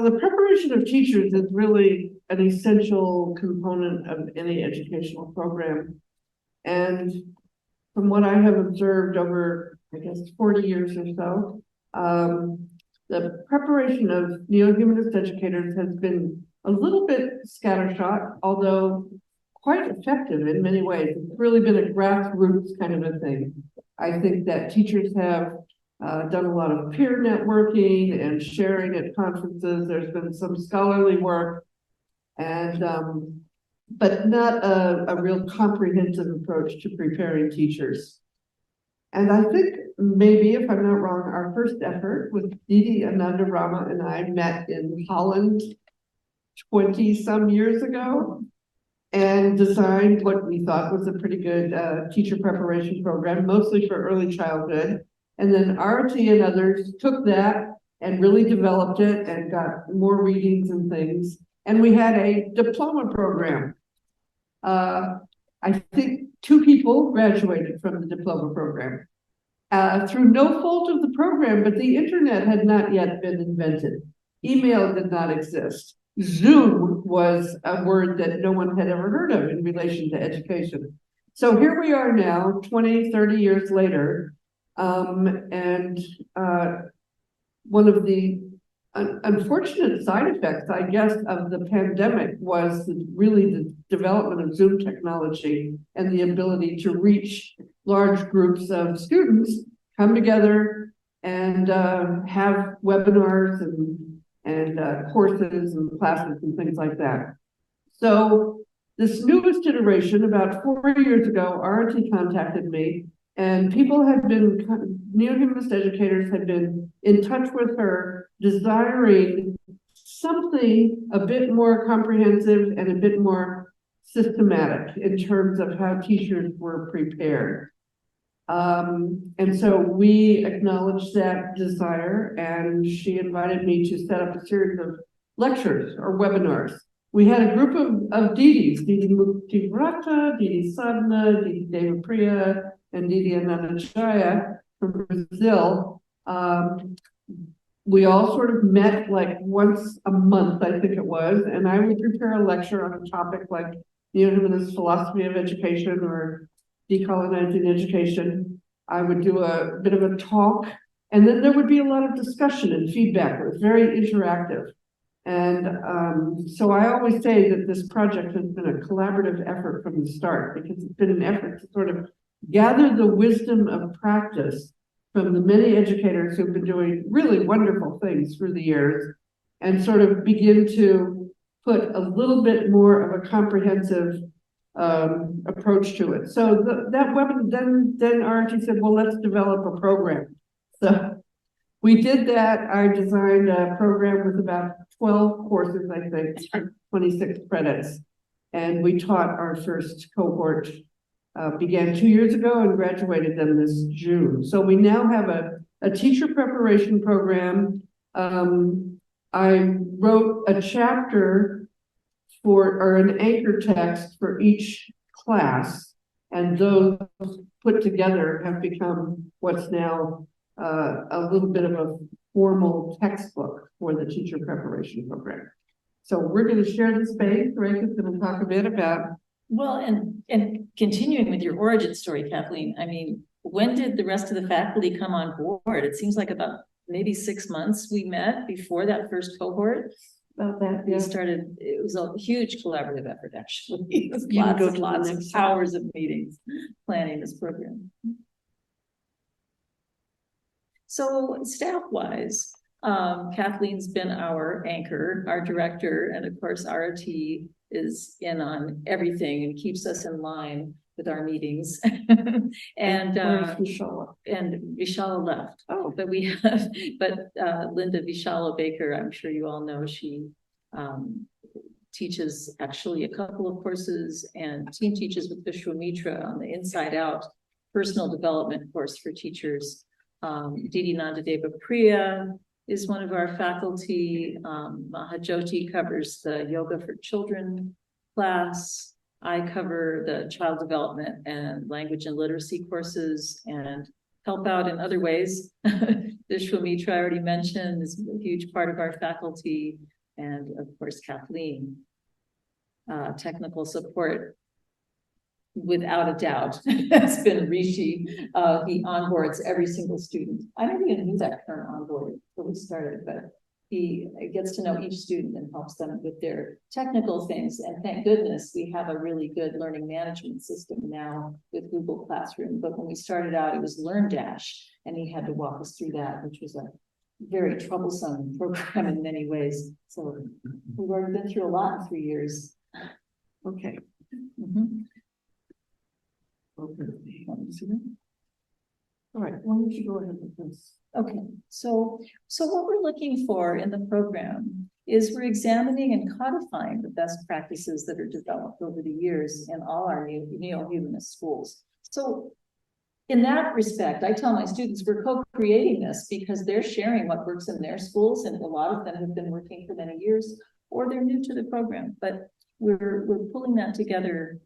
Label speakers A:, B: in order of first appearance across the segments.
A: The preparation of teachers is really an essential component of any educational program. And from what I have observed over, I guess, 40 years or so, the preparation of neo-humanist educators has been a little bit scattershot, although quite effective in many ways. It's really been a grassroots kind of a thing. I think that teachers have done a lot of peer networking and sharing at conferences. There's been some scholarly work, and but not a real comprehensive approach to preparing teachers. And I think maybe, if I'm not wrong, our first effort with Didi, Ananda, Rama, and I met in Holland 20-some years ago and designed what we thought was a pretty good teacher preparation program, mostly for early childhood. And then RT and others took that and really developed it and got more readings and things. And we had a diploma program. I think 2 people graduated from the diploma program through no fault of the program, but the internet had not yet been invented. Email did not exist. Zoom was a word that no one had ever heard of in relation to education. So here we are now, 20, 30 years later, and one of the unfortunate side effects, I guess, of the pandemic was really the development of Zoom technology and the ability to reach large groups of students, come together and have webinars and courses and classes and things like that. So this newest iteration, about 4 years ago, RT contacted me, and people had been, neo-humanist educators had been in touch with her, desiring something a bit more comprehensive and a bit more systematic in terms of how teachers were prepared. And so we acknowledged that desire, and she invited me to set up a series of lectures or webinars. We had a group of Didis, Didi Mukti, Didi Sadhana, Didi Devapriya, and Didi Ananda from Brazil. We all sort of met like once a month, I think it was, and I would prepare a lecture on a topic like neo-humanist philosophy of education or decolonizing education. I would do a bit of a talk, and then there would be a lot of discussion and feedback. It was very interactive. And so I always say that this project has been a collaborative effort from the start, because it's been an effort to sort of gather the wisdom of practice from the many educators who've been doing really wonderful things through the years, and sort of begin to put a little bit more of a comprehensive approach to it. So that webinar, then RT said, well, let's develop a program. So we did that. I designed a program with about 12 courses, I think, 26 credits. And we taught our first cohort, began 2 years ago and graduated them this June. So we now have a teacher preparation program. I wrote a chapter or an anchor text for each class, and those put together have become what's now a little bit of a formal textbook for the teacher preparation program. So we're going to share the space. Rekha's going to talk a bit about.
B: Well, and continuing with your origin story, Kathleen, I mean, when did the rest of the faculty come on board? It seems like about maybe 6 months we met before that first cohort.
A: About that, yeah.
B: We started, it was a huge collaborative effort, actually. It was lots of hours of meetings planning this program. So staff-wise, Kathleen's been our anchor, our director, and of course RT is in on everything and keeps us in line with our meetings. And Vishala left. Oh, but we have, Linda Vishala Baker, I'm sure you all know, she teaches actually a couple of courses and team teaches with Vishwamitra on the Inside Out personal development course for teachers. Didi Nandadeva Priya is one of our faculty. Mahajoti covers the Yoga for Children class. I cover the child development and language and literacy courses, and help out in other ways. Vishwamitra, I already mentioned, is a huge part of our faculty, and of course, Kathleen. Technical support, without a doubt, has been Rishi. He onboards every single student. I never even knew that term onboard before we started, but he gets to know each student and helps them with their technical things. And thank goodness we have a really good learning management system now with Google Classroom. But when we started out, it was LearnDash, and he had to walk us through that, which was a very troublesome program in many ways. So we've already been through a lot in 3 years.
A: Okay.
B: Mhm.
A: Okay. All right, why don't you go ahead with this?
B: Okay, so what we're looking for in the program is we're examining and codifying the best practices that are developed over the years in all our neo-humanist schools. So in that respect, I tell my students we're co-creating this because they're sharing what works in their schools, and a lot of them have been working for many years, or they're new to the program, but we're pulling that together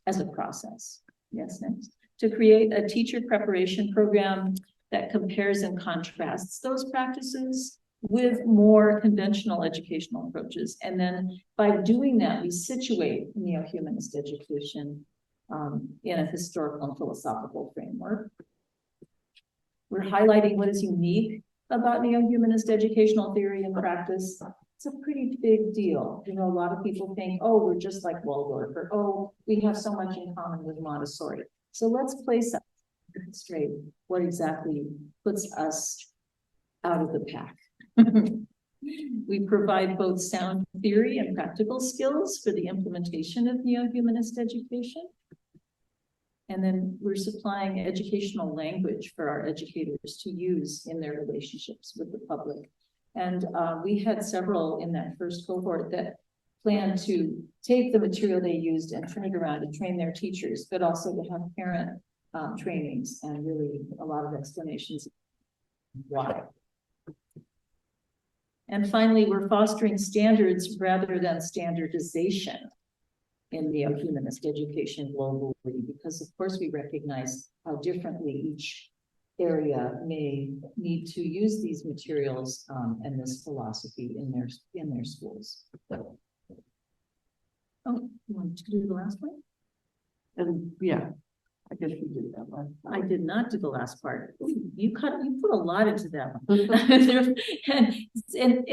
B: as a process. Yes, next. To create a teacher preparation program that compares and contrasts those practices with more conventional educational approaches. And then by doing that, we situate neo-humanist education in a historical and philosophical framework. We're highlighting what is unique about neo-humanist educational theory and practice. It's a pretty big deal. You know, a lot of people think, oh, we're just like Waldorf, or oh, we have so much in common with Montessori. So let's place that straight. What exactly puts us out of the pack? We provide both sound theory and practical skills for the implementation of neo-humanist education. And then we're supplying educational language for our educators to use in their relationships with the public. And we had several in that first cohort that planned to take the material they used and turn it around and train their teachers, but also to have parent trainings and really a lot of explanations why. And finally, we're fostering standards rather than standardization in neo-humanist education globally, because of course we recognize how differently each area may need to use these materials and this philosophy in their schools. So, oh, you want to do the last one?
A: And yeah, I guess you did that one.
B: I did not do the last part. You put a lot into that one. and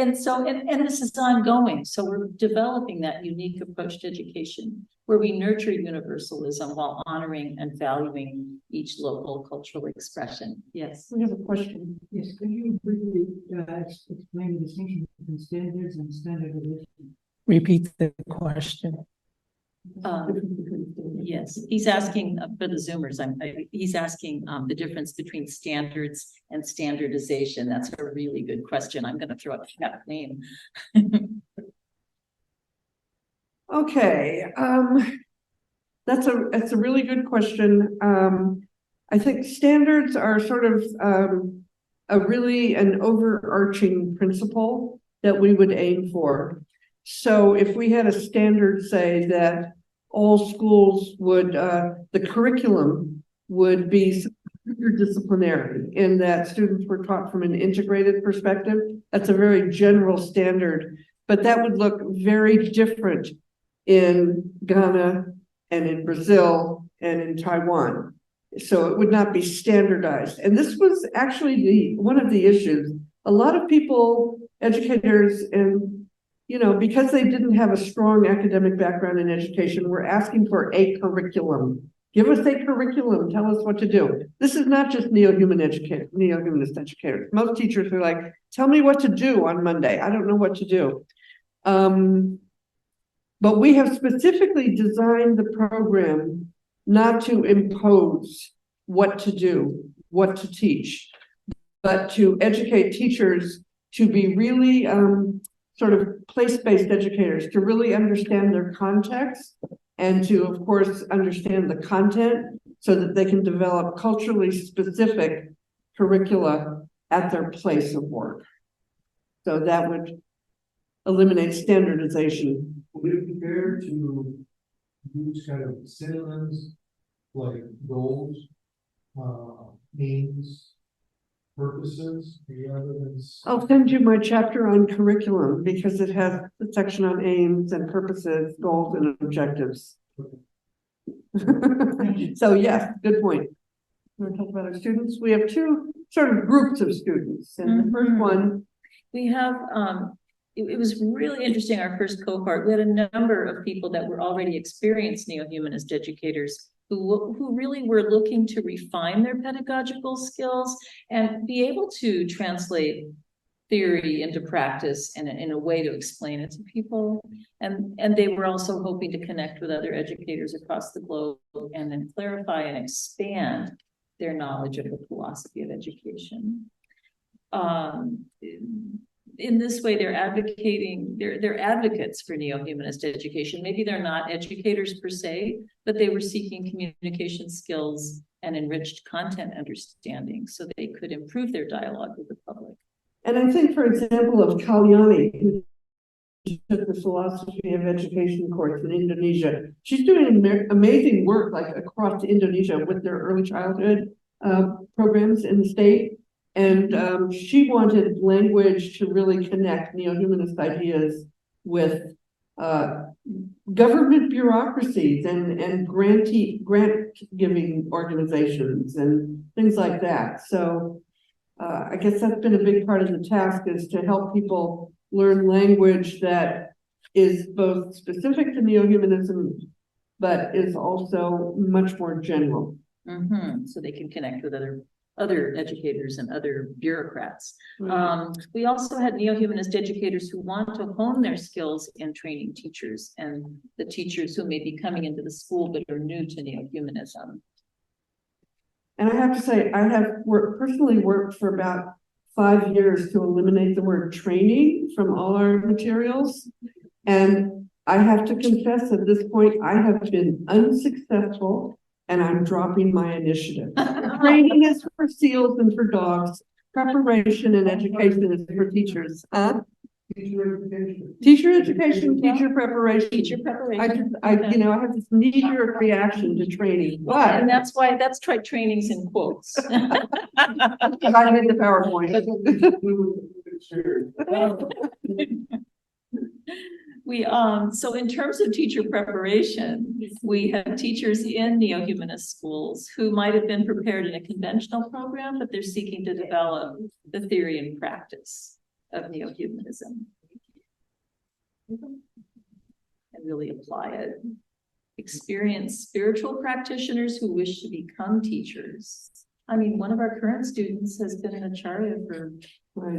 B: this is ongoing. So we're developing that unique approach to education where we nurture universalism while honoring and valuing each local cultural expression. Yes.
A: We have a question.
C: Yes, could you briefly explain the distinction between standards and standardization? Repeat the question.
B: Yes, he's asking for the Zoomers. He's asking the difference between standards and standardization. That's a really good question. I'm going to throw it to Kathleen.
A: Okay, that's a really good question. I think standards are sort of an overarching principle that we would aim for. So if we had a standard, say that all schools would, the curriculum would be interdisciplinary in that students were taught from an integrated perspective. That's a very general standard, but that would look very different in Ghana and in Brazil and in Taiwan. So it would not be standardized. And this was actually one of the issues. A lot of people, educators, and because they didn't have a strong academic background in education, were asking for a curriculum. Give us a curriculum, tell us what to do. This is not just neo-humanist educators. Most teachers are like, tell me what to do on Monday. I don't know what to do. But we have specifically designed the program not to impose what to do, what to teach, but to educate teachers to be really sort of place-based educators, to really understand their context and to, of course, understand the content so that they can develop culturally specific curricula at their place of work. So that would eliminate standardization.
D: Would it be fair to use kind of synonyms like goals aims, purposes, the evidence.
A: I'll send you my chapter on curriculum because it has a section on aims and purposes, goals and objectives. So yes, good point. We're talking about our students. We have two sort of groups of students, and the first one.
B: We have, it was really interesting, our first cohort. We had a number of people that were already experienced neo-humanist educators who really were looking to refine their pedagogical skills and be able to translate theory into practice and in a way to explain it to people. And they were also hoping to connect with other educators across the globe and then clarify and expand their knowledge of the philosophy of education. In this way, they're advocates for neo-humanist education. Maybe they're not educators per se, but they were seeking communication skills and enriched content understanding so they could improve their dialogue with the public.
A: And I think, for example, of Kalyani, who took the philosophy of education course in Indonesia. She's doing amazing work like across Indonesia with their early childhood programs in the state. And she wanted language to really connect neo-humanist ideas with government bureaucracies and grant-giving organizations and things like that. So I guess that's been a big part of the task, is to help people learn language that is both specific to neo-humanism, but is also much more general.
B: So they can connect with other educators and other bureaucrats. We also had neo-humanist educators who want to hone their skills in training teachers and the teachers who may be coming into the school but are new to neo-humanism.
A: And I have to say, I have personally worked for about 5 years to eliminate the word training from all our materials. And I have to confess at this point, I have been unsuccessful and I'm dropping my initiative. Training is for seals and for dogs. Preparation and education is for teachers. Teacher education, teacher preparation.
B: Teacher preparation.
A: I have this knee-jerk reaction to training. But
B: and that's why trainings in quotes.
A: I did the PowerPoint.
B: So in terms of teacher preparation, we have teachers in neo-humanist schools who might have been prepared in a conventional program, but they're seeking to develop the theory and practice of neo-humanism and really apply it. Experienced spiritual practitioners who wish to become teachers. I mean, one of our current students has been an acharya for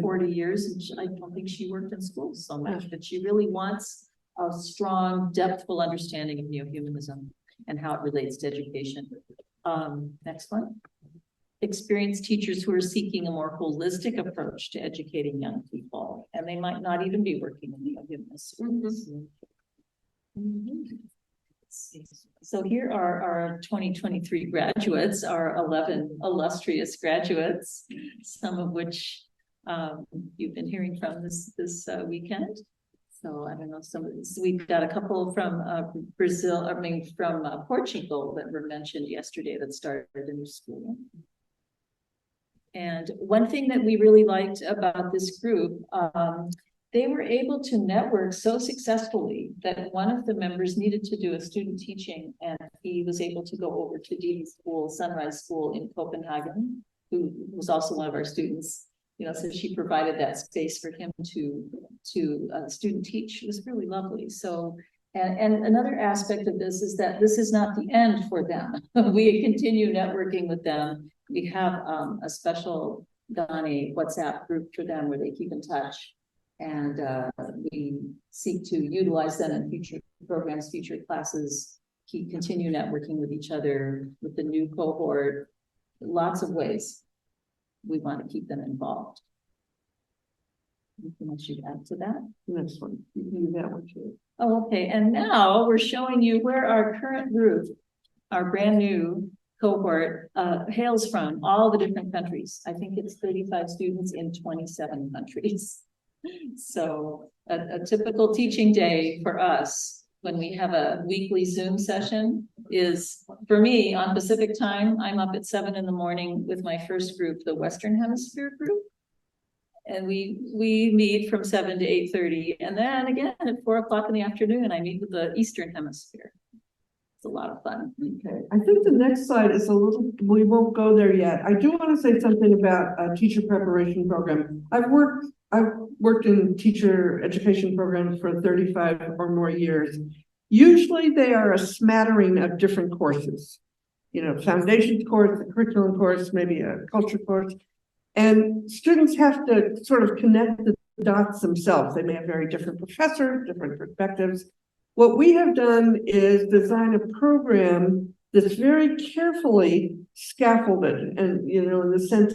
B: 40 years, and I don't think she worked in schools so much, but she really wants a strong, depthful understanding of neo-humanism and how it relates to education. Next one. Experienced teachers who are seeking a more holistic approach to educating young people, and they might not even be working in neo-humanist schools. So here are our 2023 graduates, our 11 illustrious graduates, some of which you've been hearing from this weekend. So I don't know, we've got a couple from Brazil, from Portugal that were mentioned yesterday that started a new school. And one thing that we really liked about this group, they were able to network so successfully that one of the members needed to do a student teaching, and he was able to go over to Didi's school, Sunrise School in Copenhagen, who was also one of our students. So she provided that space for him to student teach. It was really lovely. So, and another aspect of this is that this is not the end for them. We continue networking with them. We have a special Donnie WhatsApp group for them where they keep in touch. And we seek to utilize them in future programs, future classes, continue networking with each other, with the new cohort, lots of ways we want to keep them involved. Anything else you'd add to that?
A: Next one. You can do that one too.
B: Oh, okay. And now we're showing you where our current group, our brand new cohort, hails from, all the different countries. I think it's 35 students in 27 countries. So a typical teaching day for us, when we have a weekly Zoom session, is, for me, on Pacific time, I'm up at 7 in the morning with my first group, the Western Hemisphere group. And we meet from 7 to 8:30. And then again at 4 o'clock in the afternoon, I meet with the Eastern Hemisphere. It's a lot of fun.
A: Okay, I think the next slide is a little, we won't go there yet. I do want to say something about a teacher preparation program. I've worked in teacher education programs for 35 or more years. Usually they are a smattering of different courses. You know, foundations course, a curriculum course, maybe a culture course. And students have to sort of connect the dots themselves. They may have very different professors, different perspectives. What we have done is design a program that's very carefully scaffolded and, you know, in the sense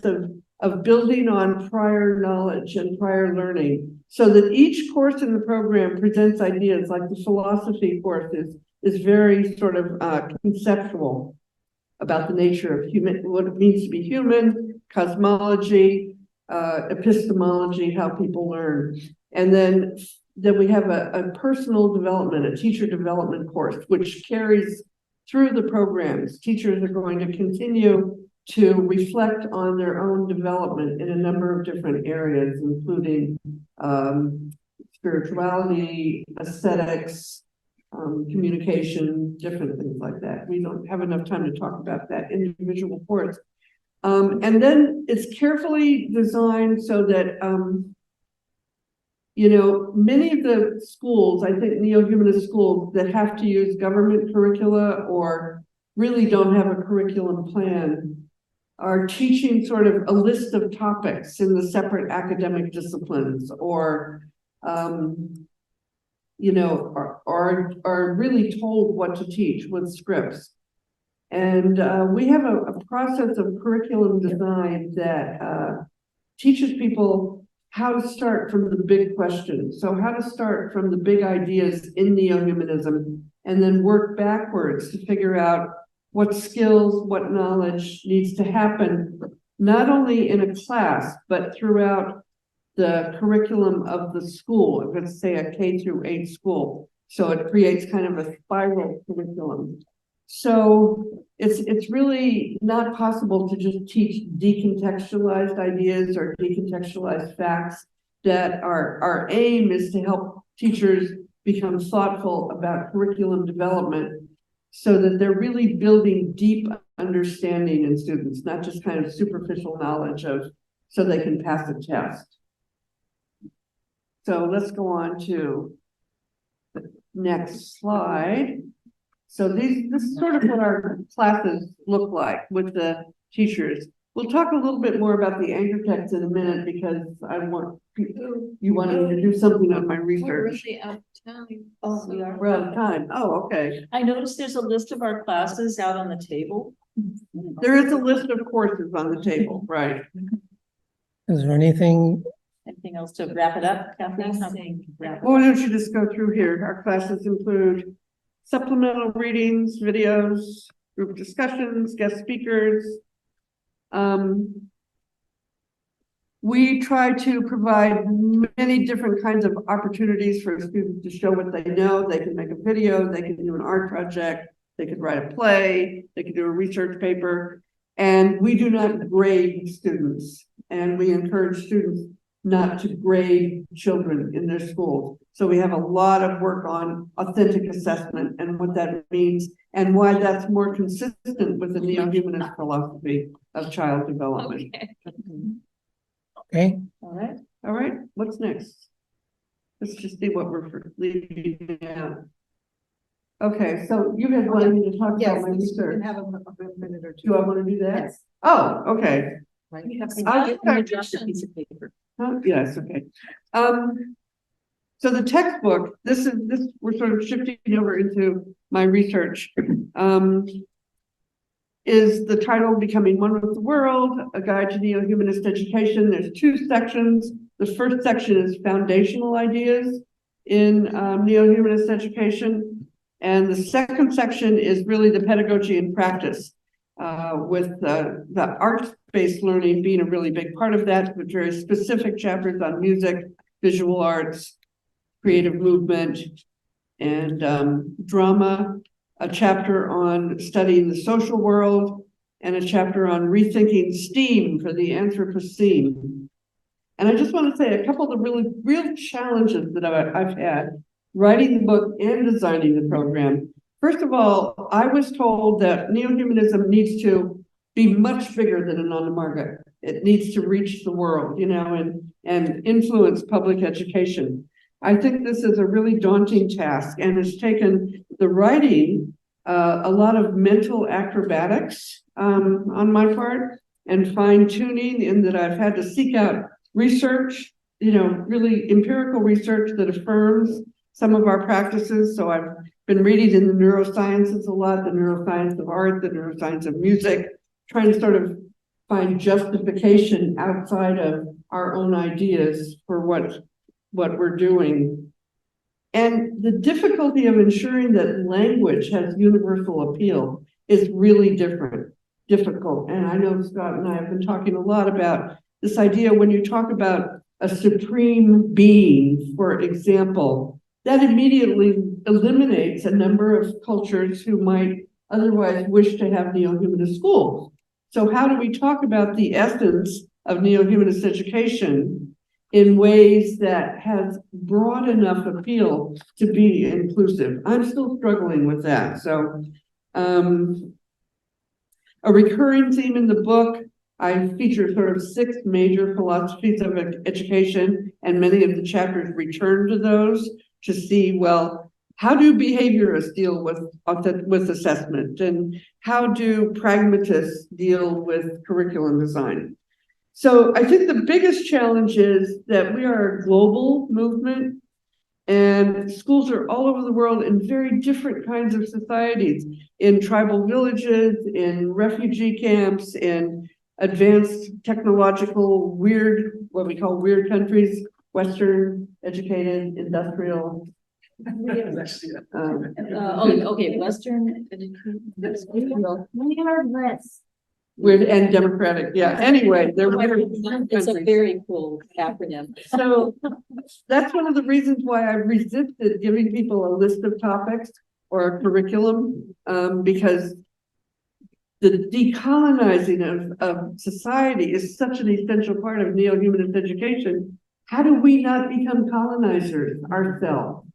A: of building on prior knowledge and prior learning, so that each course in the program presents ideas. Like the philosophy course is very sort of conceptual about the nature of human, what it means to be human, cosmology, epistemology, how people learn. And then we have a personal development, a teacher development course, which carries through the programs. Teachers are going to continue to reflect on their own development in a number of different areas, including spirituality, aesthetics, communication, different things like that. We don't have enough time to talk about that individual course. And then it's carefully designed so that, you know, many of the schools, I think neo-humanist schools that have to use government curricula or really don't have a curriculum plan are teaching sort of a list of topics in the separate academic disciplines, or you know, are really told what to teach with scripts. And we have a process of curriculum design that teaches people how to start from the big questions. So how to start from the big ideas in neo-humanism and then work backwards to figure out what skills, what knowledge needs to happen, not only in a class, but throughout the curriculum of the school. Let's say a K-8 school. So it creates kind of a spiral curriculum. So it's really not possible to just teach decontextualized ideas or decontextualized facts. That our aim is to help teachers become thoughtful about curriculum development, so that they're really building deep understanding in students, not just kind of superficial knowledge so they can pass a test. So let's go on to the next slide. So this is sort of what our classes look like with the teachers. We'll talk a little bit more about the anchor text in a minute, because I want you wanted me to do something on my research.
B: We're really out of time. Oh, we are.
A: We're out of time. Oh, okay.
B: I noticed there's a list of our classes out on the table.
A: There is a list of courses on the table, right?
C: Is there anything?
B: Anything else to wrap it up, Kathleen?
A: Well, why don't you just go through here? Our classes include supplemental readings, videos, group discussions, guest speakers. We try to provide many different kinds of opportunities for students to show what they know. They can make a video, they can do an art project, they could write a play, they could do a research paper. And we do not grade students, and we encourage students not to grade children in their schools. So we have a lot of work on authentic assessment and what that means, and why that's more consistent with the neo-humanist philosophy of child development.
B: Okay.
C: Okay.
B: All right.
A: All right, what's next? Let's just see what we're leaving out. Okay, so you had wanted me to talk about my research.
E: Have a minute or two.
A: Do I want to do that?
E: Yes.
A: Oh, okay.
E: Right.
B: I'll just a piece of paper.
A: Yes, okay. So the textbook, this we're sort of shifting over into my research. Is the title Becoming One with the World, a Guide to Neo-Humanist Education. There's 2 sections. The first section is foundational ideas in neo-humanist education. And the second section is really the pedagogy and practice, with the arts-based learning being a really big part of that, with very specific chapters on music, visual arts, creative movement, and drama. a chapter on studying the social world, and a chapter on rethinking STEAM for the Anthropocene. And I just want to say a couple of the really real challenges that I've had writing the book and designing the program. First of all, I was told that neo-humanism needs to be much bigger than Ananda Marga. It needs to reach the world, you know, and influence public education. I think this is a really daunting task, and it's taken the writing a lot of mental acrobatics on my part, and fine-tuning, in that I've had to seek out research, you know, really empirical research that affirms some of our practices. So I've been reading in the neurosciences a lot, the neuroscience of art, the neuroscience of music, trying to sort of find justification outside of our own ideas for what we're doing. And the difficulty of ensuring that language has universal appeal is really difficult. And I know Scott and I have been talking a lot about this idea when you talk about a supreme being, for example, that immediately eliminates a number of cultures who might otherwise wish to have neo-humanist schools. So how do we talk about the essence of neo-humanist education in ways that has broad enough appeal to be inclusive? I'm still struggling with that. So a recurring theme in the book, I feature sort of 6 major philosophies of education, and many of the chapters return to those to see, well, how do behaviorists deal with assessment, and how do pragmatists deal with curriculum design? So I think the biggest challenge is that we are a global movement, and schools are all over the world in very different kinds of societies, in tribal villages, in refugee camps, in advanced technological what we call weird countries, Western educated, industrial.
B: Okay, Western.
A: Weird and democratic. Yeah. Anyway, they're weird.
B: It's a very cool acronym.
A: So that's one of the reasons why I resisted giving people a list of topics or a curriculum, because the decolonizing of society is such an essential part of neo-humanist education. How do we not become colonizers ourselves?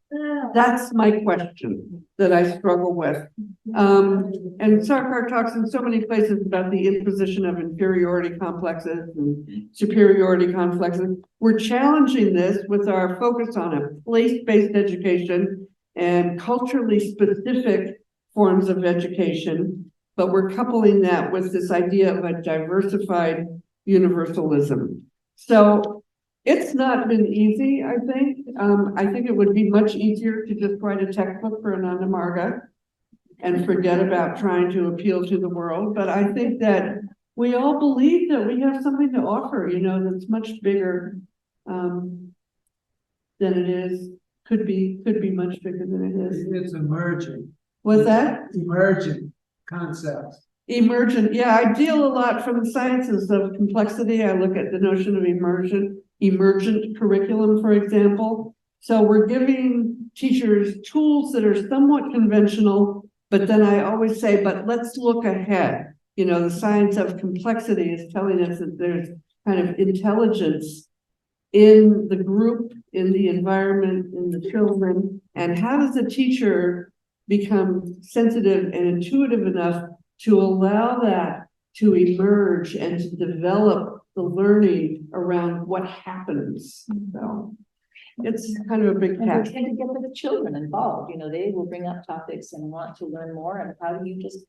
A: That's my question that I struggle with. And Sarkar talks in so many places about the imposition of inferiority complexes and superiority complexes. We're challenging this with our focus on a place-based education and culturally specific forms of education, but we're coupling that with this idea of a diversified universalism. So it's not been easy, I think. I think it would be much easier to just write a textbook for Ananda Marga and forget about trying to appeal to the world. But I think that we all believe that we have something to offer, you know, that's much bigger than it is. Could be much bigger than it is.
C: It's emerging.
A: What's that?
C: Emerging concepts.
A: Emergent. Yeah, I deal a lot from the sciences of complexity. I look at the notion of emergent curriculum, for example. So we're giving teachers tools that are somewhat conventional, but then I always say, but let's look ahead. You know, the science of complexity is telling us that there's kind of intelligence in the group, in the environment, in the children. And how does a teacher become sensitive and intuitive enough to allow that to emerge and to develop the learning around what happens? So it's kind of a big
B: And
A: task.
B: we tend to get the children involved, you know, they will bring up topics and want to learn more, and how do you just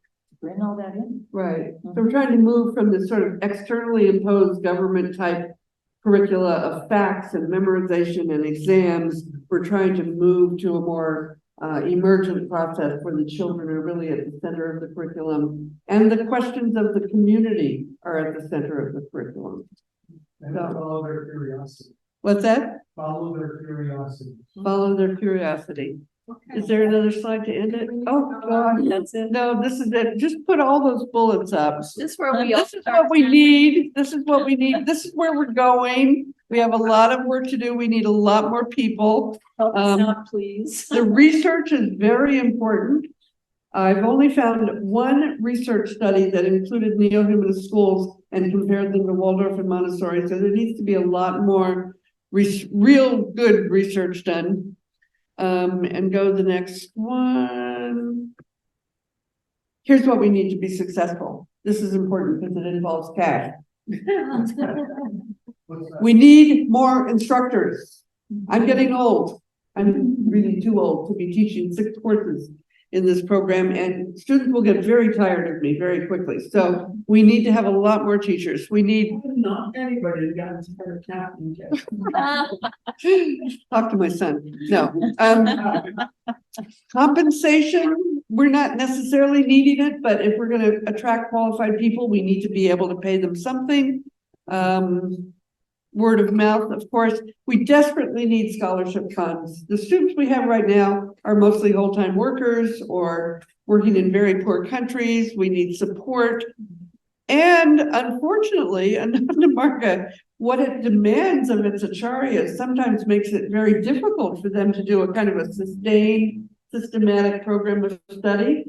B: bring all that in?
A: Right. So we're trying to move from this sort of externally imposed government type curricula of facts and memorization and exams. We're trying to move to a more emergent process where the children are really at the center of the curriculum, and the questions of the community are at the center of the curriculum.
D: And follow their curiosity.
A: What's that?
D: Follow their curiosity.
A: Follow their curiosity. Is there another slide to end it? Oh, God.
B: That's it.
A: No, this is it. Just put all those bullets up.
B: This is where we
A: This is what we need. This is what we need. This is where we're going. We have a lot of work to do. We need a lot more people.
B: Help us out, please.
A: The research is very important. I've only found one research study that included neo-humanist schools and compared them to Waldorf and Montessori, so there needs to be a lot more real good research done. And go to the next one. Here's what we need to be successful. This is important because it involves cash.
D: What's that?
A: We need more instructors. I'm getting old. I'm really too old to be teaching 6 courses in this program, and students will get very tired of me very quickly. So we need to have a lot more teachers. We need.
C: Not anybody got as part of Kathleen.
A: Talk to my son. No. Compensation, we're not necessarily needing it, but if we're going to attract qualified people, we need to be able to pay them something. Word of mouth, of course. We desperately need scholarship funds. The students we have right now are mostly full-time workers or working in very poor countries. We need support. And unfortunately, Ananda Marga, what it demands of its acharyas sometimes makes it very difficult for them to do a kind of a sustained, systematic program of study.